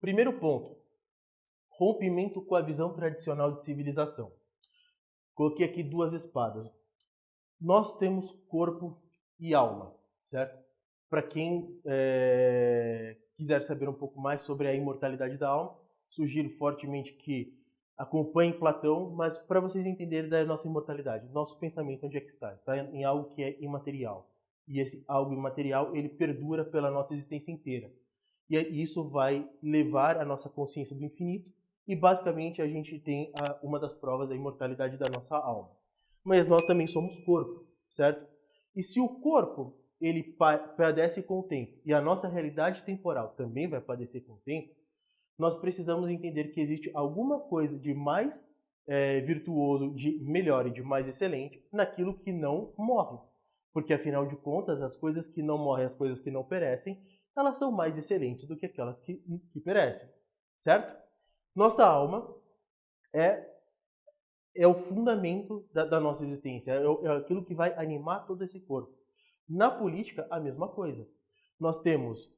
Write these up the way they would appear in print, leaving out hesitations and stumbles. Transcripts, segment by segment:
Primeiro ponto, rompimento com a visão tradicional de civilização. Coloquei aqui duas espadas. Nós temos corpo e alma, certo? Para quem quiser saber um pouco mais sobre a imortalidade da alma, sugiro fortemente que acompanhe Platão, mas para vocês entenderem da nossa imortalidade, nosso pensamento onde é que está? Está em algo que é imaterial. E esse algo imaterial, ele perdura pela nossa existência inteira. E isso vai levar a nossa consciência do infinito, e basicamente a gente tem uma das provas da imortalidade da nossa alma. Mas nós também somos corpo, certo? E se o corpo ele padece com o tempo e a nossa realidade temporal também vai padecer com o tempo, nós precisamos entender que existe alguma coisa de mais virtuoso, de melhor e de mais excelente naquilo que não morre. Porque, afinal de contas, as coisas que não morrem, as coisas que não perecem, elas são mais excelentes do que aquelas que perecem, certo? Nossa alma é o fundamento da nossa existência, é aquilo que vai animar todo esse corpo. Na política, a mesma coisa. Nós temos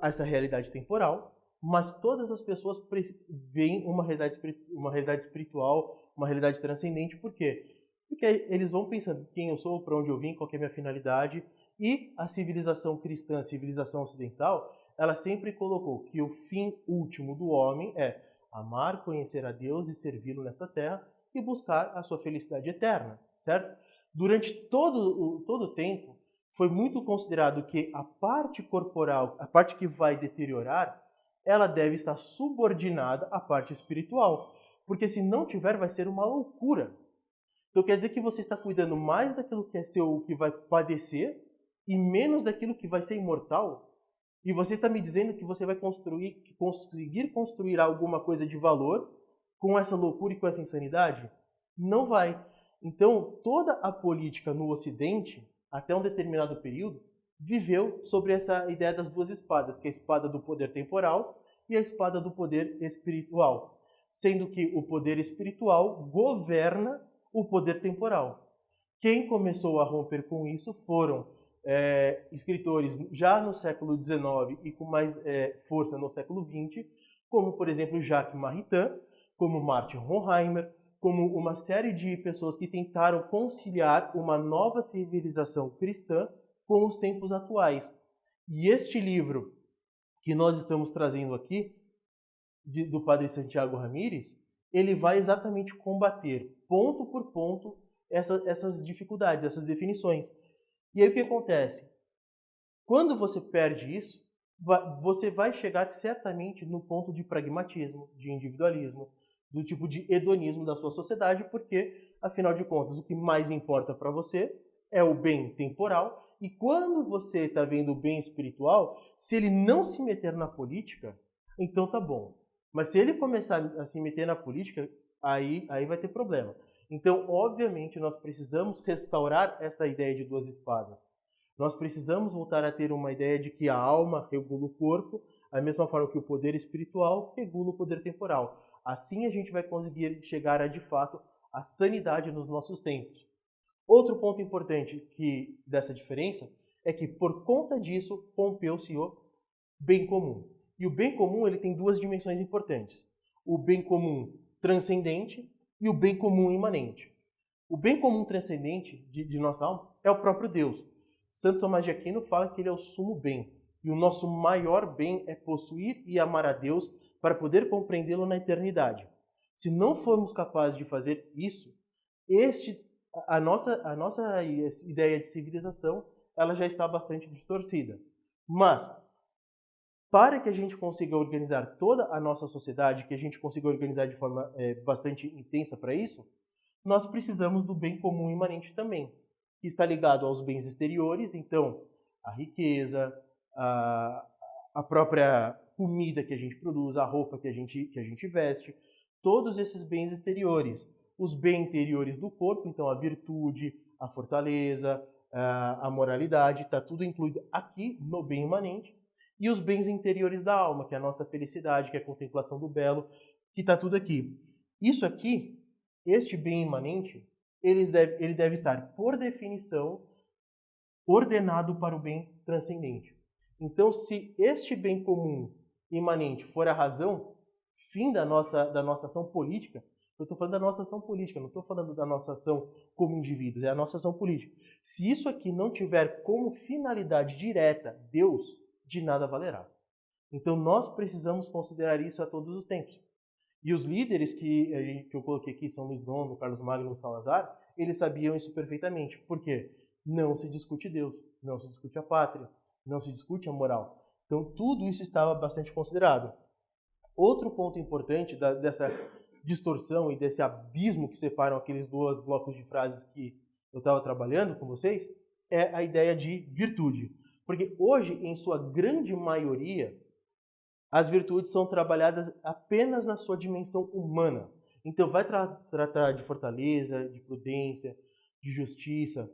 essa realidade temporal, mas todas as pessoas veem uma realidade espiritual, uma realidade transcendente. Por quê? Porque eles vão pensando quem eu sou, para onde eu vim, qual é a minha finalidade. E a civilização cristã, a civilização ocidental, ela sempre colocou que o fim último do homem é amar, conhecer a Deus e servi-lo nesta terra e buscar a sua felicidade eterna, certo? Durante todo o tempo, foi muito considerado que a parte corporal, a parte que vai deteriorar, ela deve estar subordinada à parte espiritual. Porque se não tiver, vai ser uma loucura. Então quer dizer que você está cuidando mais daquilo que é seu, que vai padecer, e menos daquilo que vai ser imortal? E você está me dizendo que você vai conseguir construir alguma coisa de valor com essa loucura e com essa insanidade? Não vai. Então, toda a política no Ocidente, até um determinado período, viveu sobre essa ideia das duas espadas, que é a espada do poder temporal e a espada do poder espiritual. Sendo que o poder espiritual governa o poder temporal. Quem começou a romper com isso foram escritores já no século XIX e com mais força no século XX, como, por exemplo, Jacques Maritain, como Martin Horkheimer, como uma série de pessoas que tentaram conciliar uma nova civilização cristã com os tempos atuais. E este livro que nós estamos trazendo aqui, do Padre Santiago Ramírez, ele vai exatamente combater, ponto por ponto, essas dificuldades, essas definições. E aí o que acontece? Quando você perde isso, você vai chegar certamente no ponto de pragmatismo, de individualismo, do tipo de hedonismo da sua sociedade, porque, afinal de contas, o que mais importa para você é o bem temporal. E quando você está vendo o bem espiritual, se ele não se meter na política, então tá bom. Mas se ele começar a se meter na política, aí vai ter problema. Então, obviamente, nós precisamos restaurar essa ideia de duas espadas. Nós precisamos voltar a ter uma ideia de que a alma regula o corpo, da mesma forma que o poder espiritual regula o poder temporal. Assim a gente vai conseguir chegar a, de fato, a sanidade nos nossos tempos. Outro ponto importante dessa diferença é que, por conta disso, rompeu-se o bem comum. E o bem comum ele tem duas dimensões importantes. O bem comum transcendente e o bem comum imanente. O bem comum transcendente de nossa alma é o próprio Deus. Santo Tomás de Aquino fala que ele é o sumo bem. E o nosso maior bem é possuir e amar a Deus para poder compreendê-lo na eternidade. Se não formos capazes de fazer isso, a nossa ideia de civilização ela já está bastante distorcida. Mas, para que a gente consiga organizar toda a nossa sociedade, que a gente consiga organizar de forma bastante intensa para isso, nós precisamos do bem comum imanente também, que está ligado aos bens exteriores, então a riqueza, a própria comida que a gente produz, a roupa que a gente veste, todos esses bens exteriores. Os bens interiores do corpo, então a virtude, a fortaleza, a moralidade, está tudo incluído aqui no bem imanente. E os bens interiores da alma, que é a nossa felicidade, que é a contemplação do belo, que está tudo aqui. Isso aqui, este bem imanente, ele deve estar, por definição, ordenado para o bem transcendente. Então, se este bem comum imanente for a razão, fim da nossa ação política, eu estou falando da nossa ação política, não estou falando da nossa ação como indivíduos, é a nossa ação política. Se isso aqui não tiver como finalidade direta Deus, de nada valerá. Então nós precisamos considerar isso a todos os tempos. E os líderes que eu coloquei aqui, São Luís Gonzaga, Carlos Magno, Salazar, eles sabiam isso perfeitamente. Por quê? Não se discute Deus, não se discute a pátria, não se discute a moral. Então tudo isso estava bastante considerado. Outro ponto importante dessa distorção e desse abismo que separam aqueles dois blocos de frases que eu estava trabalhando com vocês é a ideia de virtude. Porque hoje, em sua grande maioria, as virtudes são trabalhadas apenas na sua dimensão humana. Então, vai tratar de fortaleza, de prudência, de justiça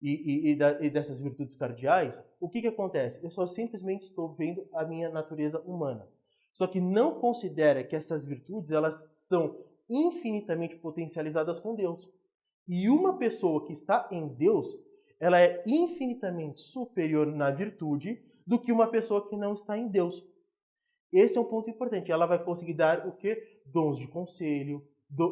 e dessas virtudes cardeais. O que acontece? Eu só simplesmente estou vendo a minha natureza humana. Só que não considera que essas virtudes elas são infinitamente potencializadas com Deus. E uma pessoa que está em Deus, ela é infinitamente superior na virtude do que uma pessoa que não está em Deus. Esse é um ponto importante. Ela vai conseguir dar o quê? Dons de conselho,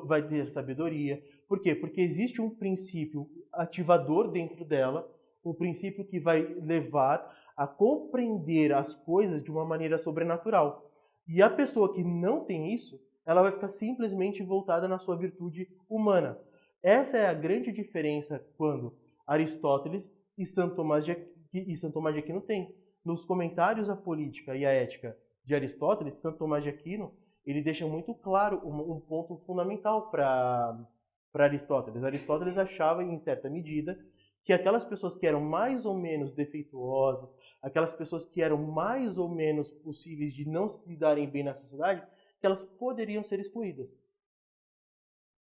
vai ter sabedoria. Por quê? Porque existe um princípio ativador dentro dela, um princípio que vai levar a compreender as coisas de uma maneira sobrenatural. E a pessoa que não tem isso, ela vai ficar simplesmente voltada na sua virtude humana. Essa é a grande diferença quando Aristóteles e Santo Tomás de Aquino têm. Nos comentários à política e à ética de Aristóteles, Santo Tomás de Aquino, ele deixa muito claro um ponto fundamental para Aristóteles. Aristóteles achava, em certa medida, que aquelas pessoas que eram mais ou menos defeituosas, aquelas pessoas que eram mais ou menos possíveis de não se darem bem na sociedade, que elas poderiam ser excluídas.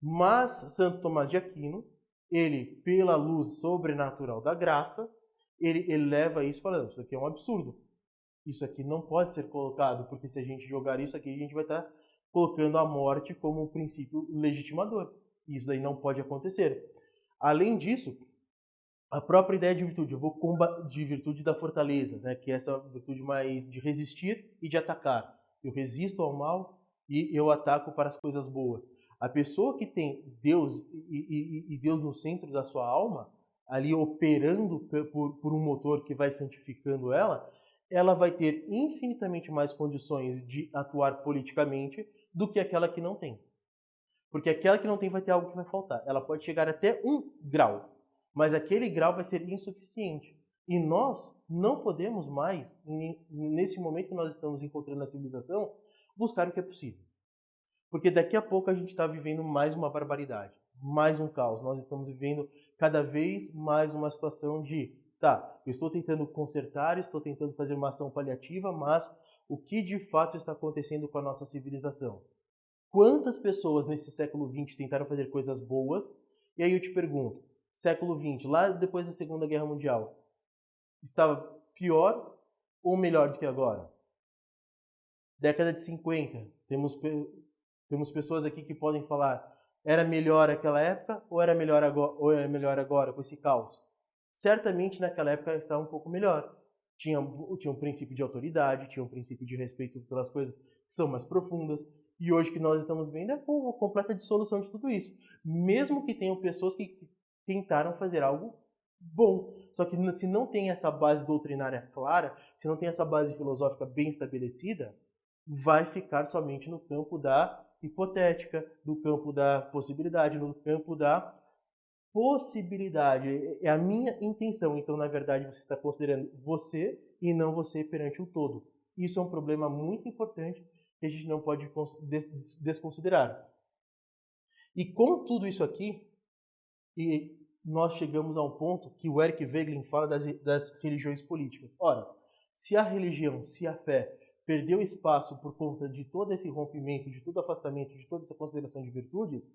Mas Santo Tomás de Aquino, ele, pela luz sobrenatural da graça, ele leva isso falando, isso aqui é um absurdo. Isso aqui não pode ser colocado, porque se a gente jogar isso aqui, a gente vai estar colocando a morte como um princípio legitimador. E isso daí não pode acontecer. Além disso, a própria ideia de virtude, eu vou de virtude da fortaleza, né, que é essa virtude mais de resistir e de atacar. Eu resisto ao mal e eu ataco para as coisas boas. A pessoa que tem Deus e Deus no centro da sua alma, ali operando por um motor que vai santificando ela vai ter infinitamente mais condições de atuar politicamente do que aquela que não tem. Porque aquela que não tem vai ter algo que vai faltar. Ela pode chegar até 1 grau, mas aquele grau vai ser insuficiente. E nós não podemos mais, nesse momento que nós estamos encontrando a civilização, buscar o que é possível. Porque daqui a pouco a gente está vivendo mais uma barbaridade, mais um caos. Nós estamos vivendo cada vez mais uma situação de, eu estou tentando consertar, estou tentando fazer uma ação paliativa, mas o que de fato está acontecendo com a nossa civilização? Quantas pessoas nesse século XX tentaram fazer coisas boas? E aí eu te pergunto, século XX, lá depois da Segunda Guerra Mundial, estava pior ou melhor do que agora? Década de 50, temos pessoas aqui que podem falar, era melhor aquela época ou era melhor agora com esse caos? Certamente naquela época estava um pouco melhor. Tinha um princípio de autoridade, tinha um princípio de respeito pelas coisas que são mais profundas. E hoje que nós estamos vendo é uma completa dissolução de tudo isso. Mesmo que tenham pessoas que tentaram fazer algo bom. Só que se não tem essa base doutrinária clara, se não tem essa base filosófica bem estabelecida, vai ficar somente no campo da hipotética, no campo da possibilidade, no campo da possibilidade. É a minha intenção. Então, na verdade, você está considerando você e não você perante o todo. Isso é um problema muito importante que a gente não pode desconsiderar. E com tudo isso aqui, nós chegamos a um ponto que o Eric Wegelin fala das religiões políticas. Ora, se a religião, se a fé perdeu espaço por conta de todo esse rompimento, de todo afastamento, de toda essa consideração de virtudes,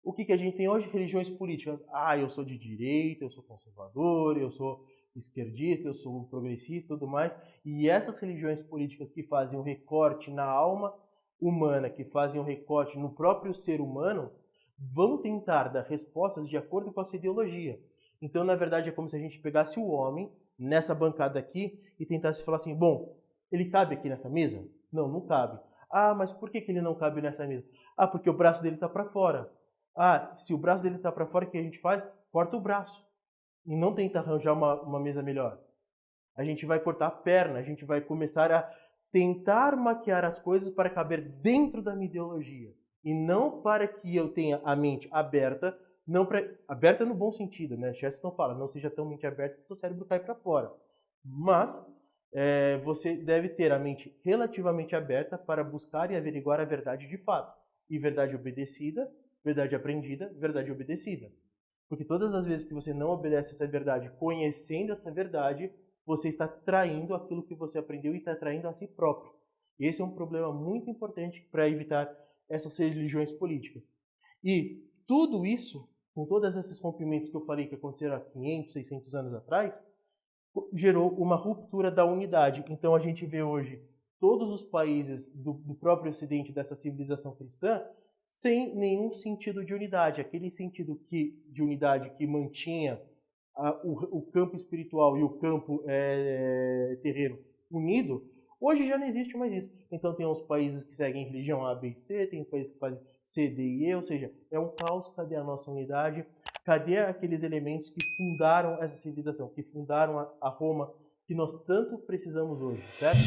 o que a gente tem hoje? Religiões políticas. Eu sou de direita, eu sou conservador, eu sou esquerdista, eu sou progressista e tudo mais. E essas religiões políticas que fazem um recorte na alma humana, que fazem um recorte no próprio ser humano, vão tentar dar respostas de acordo com a sua ideologia. Então, na verdade, é como se a gente pegasse o homem nessa bancada aqui e tentasse falar assim, bom, Ele cabe aqui nessa mesa? Não, não cabe. Ah, mas por que ele não cabe nessa mesa? Ah, porque o braço dele está para fora. Ah, se o braço dele está para fora, o que a gente faz? Corta o braço. E não tenta arranjar uma mesa melhor. A gente vai cortar a perna, a gente vai começar a tentar maquiar as coisas para caber dentro da minha ideologia. E não para que eu tenha a mente aberta, não aberta no bom sentido, né? Chesterton fala, não seja tão mente aberta que seu cérebro cai para fora. Mas você deve ter a mente relativamente aberta para buscar e averiguar a verdade de fato. E verdade obedecida, verdade aprendida, verdade obedecida. Porque todas as vezes que você não obedece essa verdade, conhecendo essa verdade, você está traindo aquilo que você aprendeu e está traindo a si próprio. Esse é um problema muito importante para evitar essas religiões políticas. E tudo isso, com todos esses rompimentos que eu falei que aconteceram há 500, 600 anos atrás, gerou uma ruptura da unidade. Então a gente vê hoje todos os países do próprio Ocidente, dessa civilização cristã, sem nenhum sentido de unidade. Aquele sentido de unidade que mantinha o campo espiritual e o campo terreno unido, hoje já não existe mais isso. Então tem uns países que seguem religião A, B e C, tem países que fazem C, D e E, ou seja, é um caos. Cadê a nossa unidade? Cadê aqueles elementos que fundaram essa civilização, que fundaram a Roma, que nós tanto precisamos hoje, certo?